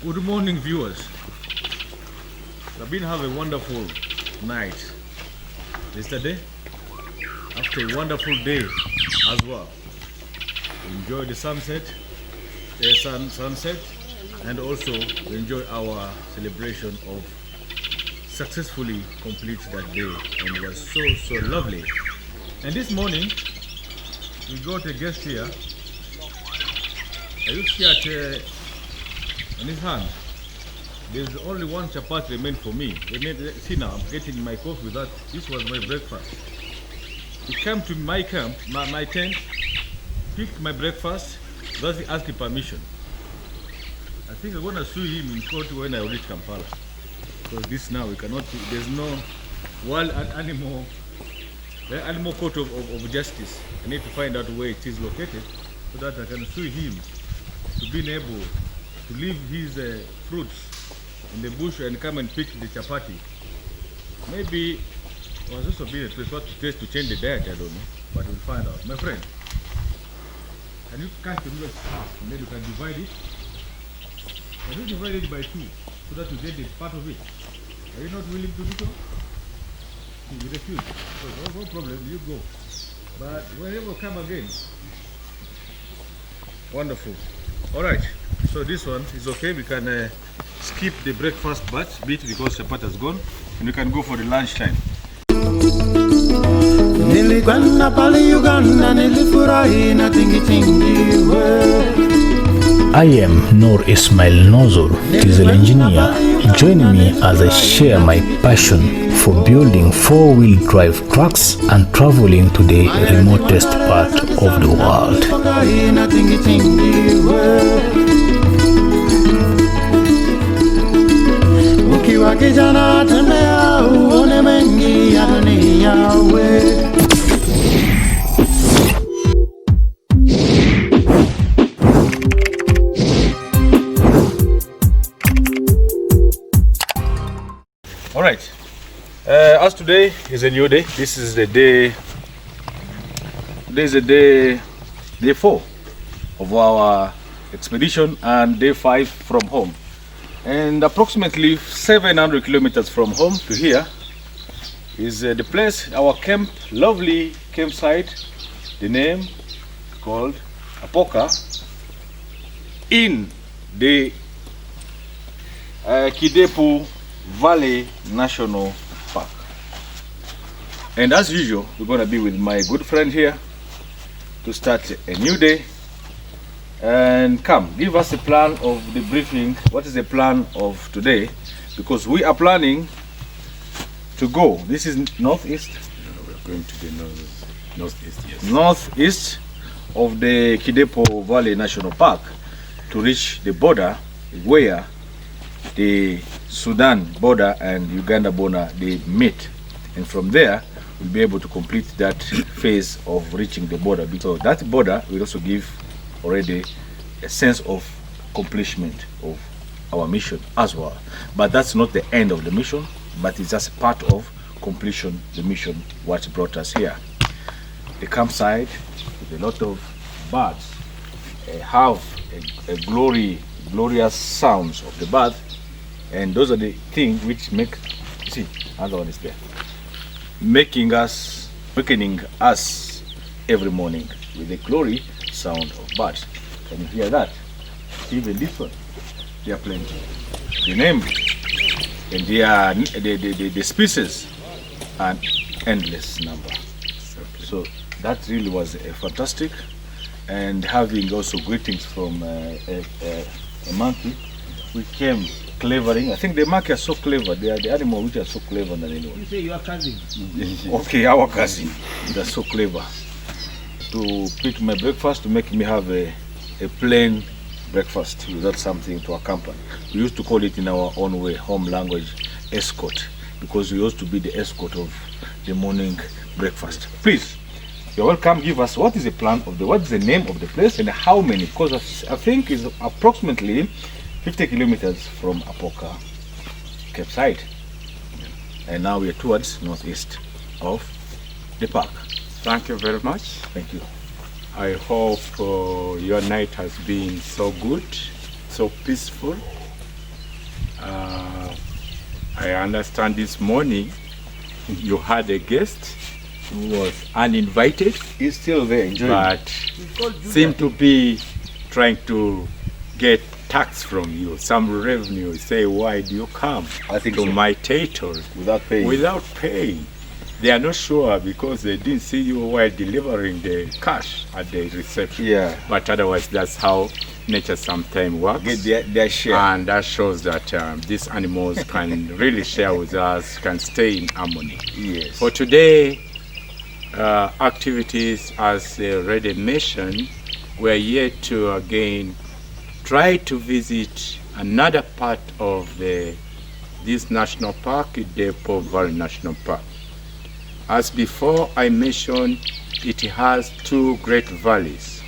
Good morning, viewers. I've been having a wonderful night yesterday, after a wonderful day as well. Enjoy the sunset, and also enjoy our celebration of successfully complete that day, and it was so lovely. And this morning we got a guest here. I look here on his hand. There's only one chapati remained for me. See now, I'm getting my coffee with that. This was my breakfast. He came to my camp, my tent, picked my breakfast without asking permission. I think I'm gonna sue him in court when I reach Kampala. Because this now we cannot, there's no wild animal court of justice. I need to find out where it is located so that I can sue him to being able to leave his fruits in the bush and come and pick the chapati. Maybe it was also being a place to change the diet, I don't know, but we'll find out. My friend, can you cut the noodles half and then you can divide it? Can you divide it by 2 so that you get the part of it? Are you not willing to do so? You refuse. So no problem, you go. But whenever you come again. Wonderful. Alright, so this one is okay. We can skip the breakfast bit because the part has gone, and we can go for the lunch time. I am Noor Ismail Nozzle, diesel engineer. Join me as I share my passion for building 4-wheel drive trucks and traveling to the remotest part of the world. All right. As today is a new day, this is the day. This is day 4 of our expedition and day 5 from home. And approximately 700 kilometers from home to here is the place, our camp, lovely campsite. The name called Apoka in the Kidepo Valley National Park. And as usual, we're going to be with my good friend here to start a new day. And come, give us a plan of the briefing. What is the plan of today? Because we are planning to go. This is northeast. We're going to the northeast. Yes. Northeast of the Kidepo Valley National Park to reach the border where the Sudan border and Uganda border they meet, and from there we'll be able to complete that phase of reaching the border. So that border will also give already a sense of accomplishment of our mission as well. But that's not the end of the mission, but it's just part of completion the mission what brought us here. The campsite with a lot of birds have a glorious sounds of the bird, and those are the things which make, see, another one is there, wakening us every morning with the glory sound of birds. Can you hear that? Even this one, they are plenty. The name and the species are endless number. So that really was a fantastic, and having also greetings from a monkey. We came clevering. I think the monkey are so clever. They are the animal which are so clever than anyone. You say your cousin? Okay, our cousin. They're so clever. To pick my breakfast, to make me have a plain breakfast without something to accompany. We used to call it in our own way, home language, escort, because we used to be the escort of the morning breakfast. Please, you're welcome. Give us what is the plan of what is the name of the place and how many, because I think it's approximately 50 kilometers from Apoka campsite, and now we are towards northeast of the park. Thank you very much. Thank you. I hope your night has been so good, so peaceful. I understand this morning you had a guest who was uninvited, He's still there enjoying. but seemed to be trying to get tax from you, some revenue. Say, why do you come I think to so. my territory Without paying. without paying? They are not sure because they didn't see you while delivering the cash at the reception. Yeah. But otherwise, that's how nature sometimes works. Get their share. And that shows that these animals can really share with us, can stay in harmony. Yes. For today, activities, as already mentioned, we're yet to again try to visit another part of this national park, Depo Valley National Park. As before I mentioned, it has two great valleys.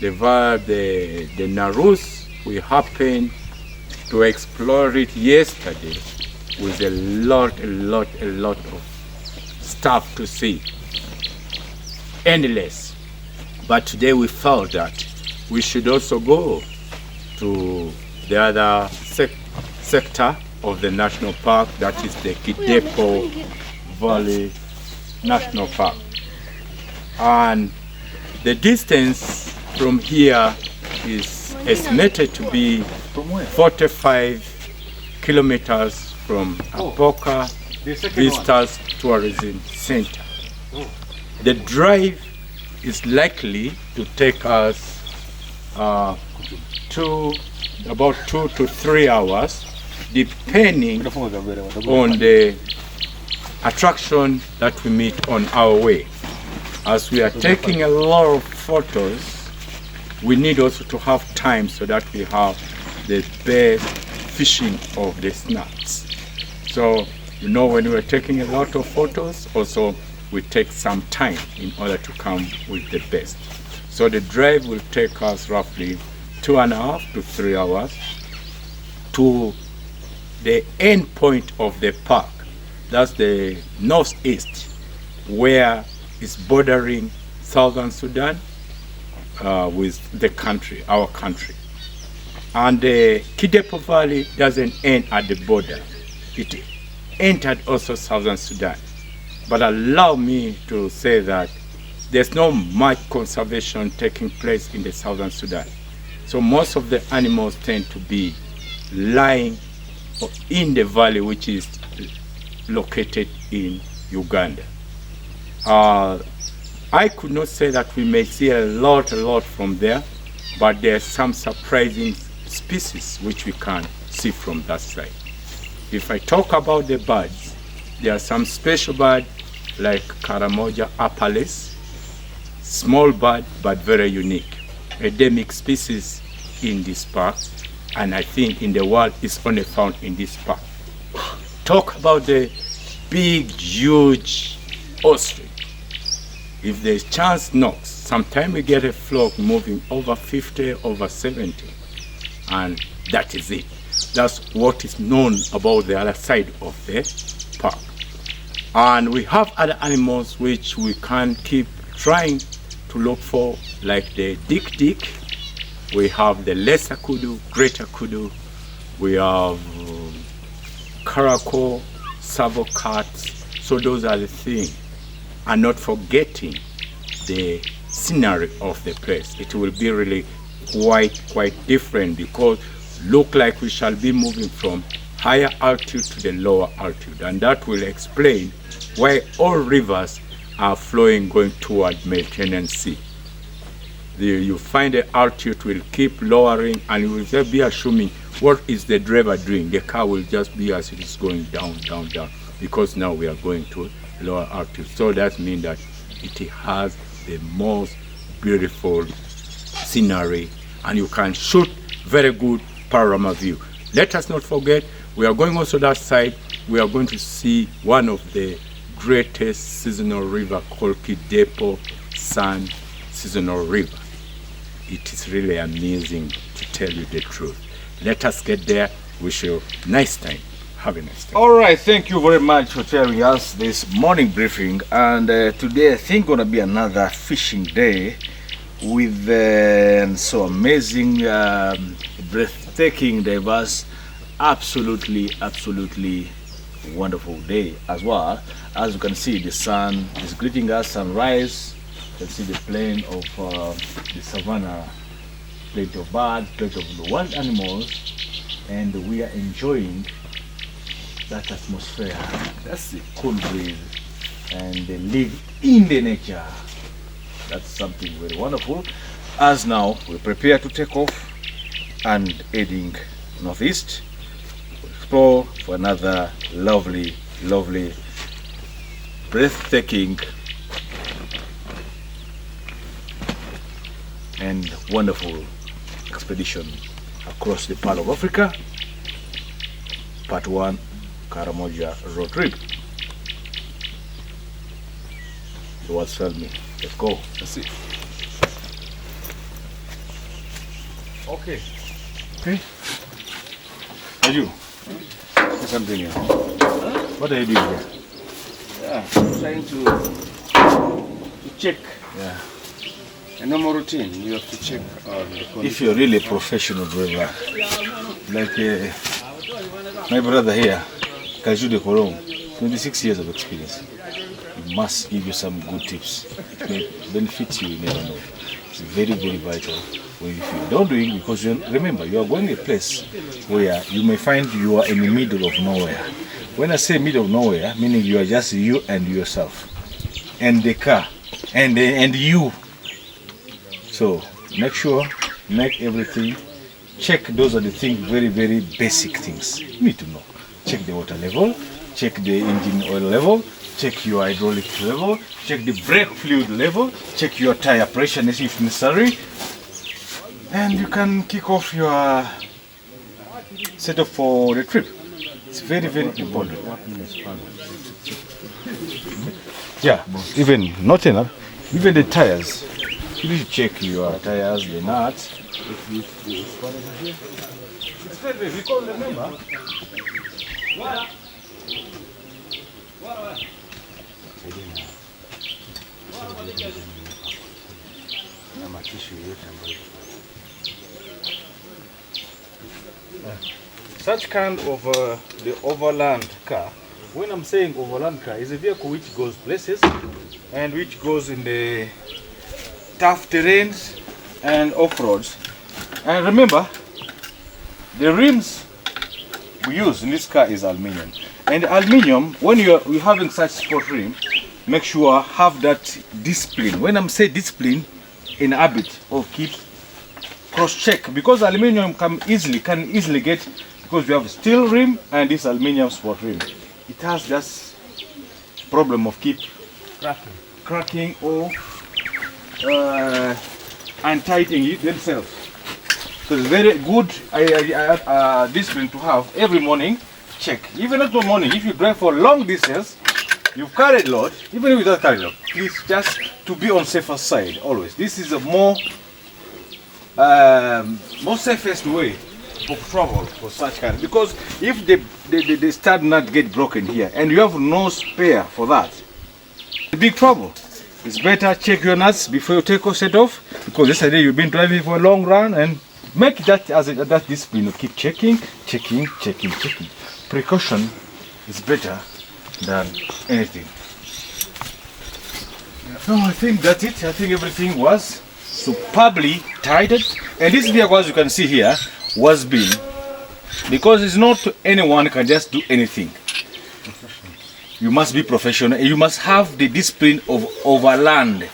The Narus, we happened to explore it yesterday with a lot of stuff to see. Endless. But today we felt that we should also go to the other sector of the national park, that is the Kidepo Valley National Park. And the distance from here is estimated to be 45 kilometers from Apoka Vistas Tourism Center. The drive is likely to take us about 2 to 3 hours, depending on the attraction that we meet on our way. As we are taking a lot of photos, we need also to have time so that we have the best fishing of the snaps. So, when we are taking a lot of photos, also we take some time in order to come with the best. So the drive will take us roughly 2.5 to 3 hours to the end point of the park. That's the northeast, where it's bordering southern Sudan with the country, our country. And the Kidepo Valley doesn't end at the border. It entered also southern Sudan. But allow me to say that there's not much conservation taking place in the southern Sudan. So most of the animals tend to be lying in the valley, which is located in Uganda. I could not say that we may see a lot from there, but there are some surprising species which we can see from that side. If I talk about the birds, there are some special birds like Karamoja apalis, small bird but very unique, endemic species in this park, and I think in the world it's only found in this park. Talk about the big, huge ostrich. If there's chance knocks, sometimes we get a flock moving over 50, over 70, and that is it. That's what is known about the other side of the park. And we have other animals which we can keep trying to look for, like the dik-dik. We have the lesser kudu, greater kudu. We have caracal, savo cats. So those are the things. And not forgetting the scenery of the place. It will be really quite different, because look like we shall be moving from higher altitude to the lower altitude, and that will explain why all rivers are flowing going toward Mediterranean Sea. You find the altitude will keep lowering, and you will just be assuming what is the driver doing. The car will just be as it is going down, because now we are going to lower altitude. So that means that it has the most beautiful scenery, and you can shoot very good panorama view. Let us not forget, we are going also that side. We are going to see one of the greatest seasonal river called Kidepo Sun Seasonal River. It is really amazing, to tell you the truth. Let us get there. Wish you a nice time. Have a nice time. All right, thank you very much for telling us this morning briefing. And today I think gonna be another fishing day with so amazing, breathtaking, diverse absolutely wonderful day as well. As you can see, the sun is greeting us, sunrise. You can see the plain of the savannah, plenty of birds, plenty of wild animals, and we are enjoying that atmosphere. That's the cool breeze, and they live in the nature. That's something very wonderful. As now we prepare to take off and heading northeast, explore for another lovely, breathtaking and wonderful expedition across the Pearl of Africa, part 1, Karamoja road trip. The words failed me. Let's go. Let's see. Okay. Are you? Do something here. What are you doing here? Yeah, I'm trying to check. Yeah. A normal routine, you have to check the condition. If you're really a professional driver, like my brother here, Kajude Korong, 26 years of experience, he must give you some good tips. It may benefit you, you never know. It's very vital. If you don't do it, because remember, you are going to a place where you may find you are in the middle of nowhere. When I say middle of nowhere, meaning you are just you and yourself, and the car, and you. So make sure, make everything, check. Those are the things, very basic things you need to know. Check the water level, check the engine oil level, check your hydraulic level, check the brake fluid level, check your tire pressure if necessary, and you can kick off your setup for the trip. It's very important. Yeah, even not enough, even the tires. You need to check your tires, the nuts. It's very because remember. Such kind of the overland car. When I'm saying overland car, is a vehicle which goes places and which goes in the tough terrains and off-roads. And remember, the rims we use in this car is aluminium. And aluminium, when you're having such sport rim, make sure have that discipline. When I'm saying discipline, in habit of keep cross-check, because aluminium can easily get, because we have steel rim and this aluminium sport rim. It has just problem of keep cracking or untightening it themselves. So it's very good discipline to have every morning. Check. Even not the morning, if you drive for long distance, you've carried load, even without carrying load, please just to be on safer side always. This is a more safest way of travel for such kind, because if the start nut get broken here and you have no spare for that, it's big trouble. It's better check your nuts before you take a set off, because yesterday you've been driving for a long run, and make that as that discipline of keep checking. Precaution is better than anything. So I think that's it. I think everything was superbly tightened, and this vehicle, as you can see here, was built because it's not anyone can just do anything. You must be professional. You must have the discipline of overland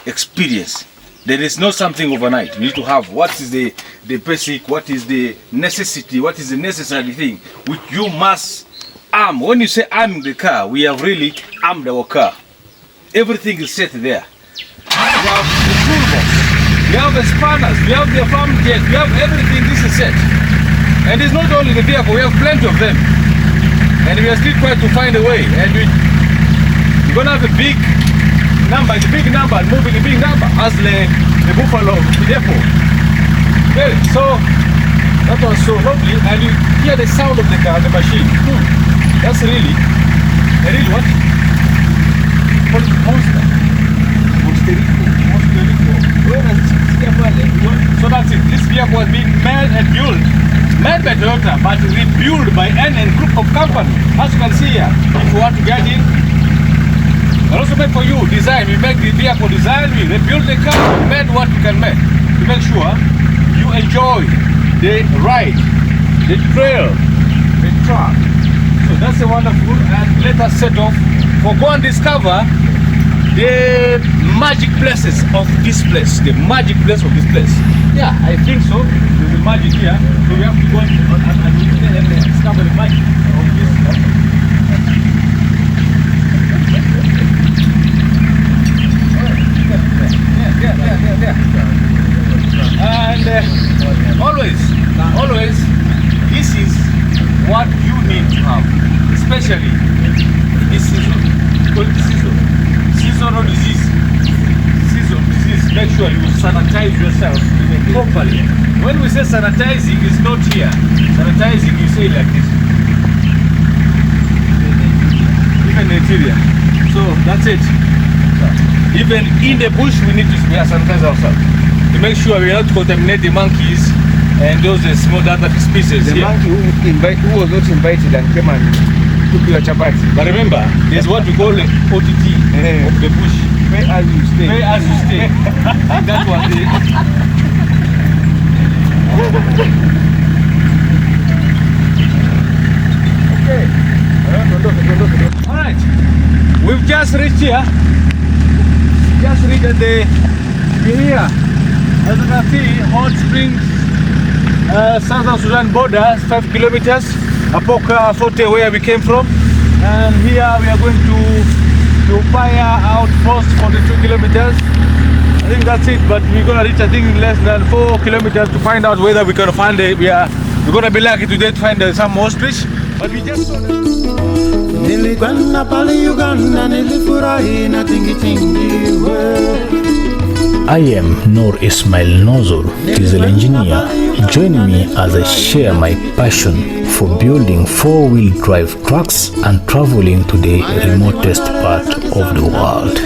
experience. There is not something overnight. You need to have what is the basic, what is the necessity, what is the necessary thing which you must arm. When you say arm the car, we have really armed our car. Everything is set there. We have the toolbox, we have the spanners, we have the farm jet, we have everything. This is set. And it's not only the vehicle, we have plenty of them. And we are still trying to find a way. And we're going to have a big number, moving a big number, as the buffalo depot. Okay, so that was so lovely. And you hear the sound of the car, the machine. That's really what? Monster. So that's it. This vehicle was being made and built made by Toyota, but rebuilt by NN Group of Company. As you can see here, if you want to get in, and also made for you, design. We make the vehicle design, we rebuild the car, we made what we can make to make sure you enjoy the ride, the trail, the track. So that's a wonderful, and let us set off for go and discover the magic places of this place, the magic place of this place. Yeah, I think so. There's a magic here, so we have to go and discover the magic of this. There. And always, this is what you need to have, especially this season. Seasonal disease. Make sure you sanitize yourself properly. When we say sanitizing, it's not here. Sanitizing, you say like this. Even the interior. So that's it. Even in the bush, we need to sanitize ourselves to make sure we are not contaminate the monkeys and those small other species. The monkey who was not invited and came and took your chapati. But remember, there's what we call the OTT of the bush. Pay as you stay. Pay as you stay. That was it. Okay. Alright. We've just reached here. Just reached at we're here. As you can see, Hot Springs, Southern Sudan border, 5 kilometers. Apoka Forte, where we came from. And here we are going to fire out first for the 2 kilometers. I think that's it, but we're gonna reach I think in less than 4 kilometers to find out whether we can find we're gonna be lucky today to find some more fish. But we just saw I am Noor Ismail Nozzle, diesel engineer. Join me as I share my passion for building 4-wheel drive trucks and traveling to the remotest part of the world.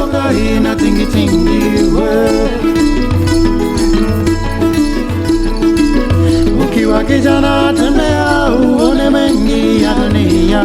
Ukiwa kijana tembea uone mengi ya dunia.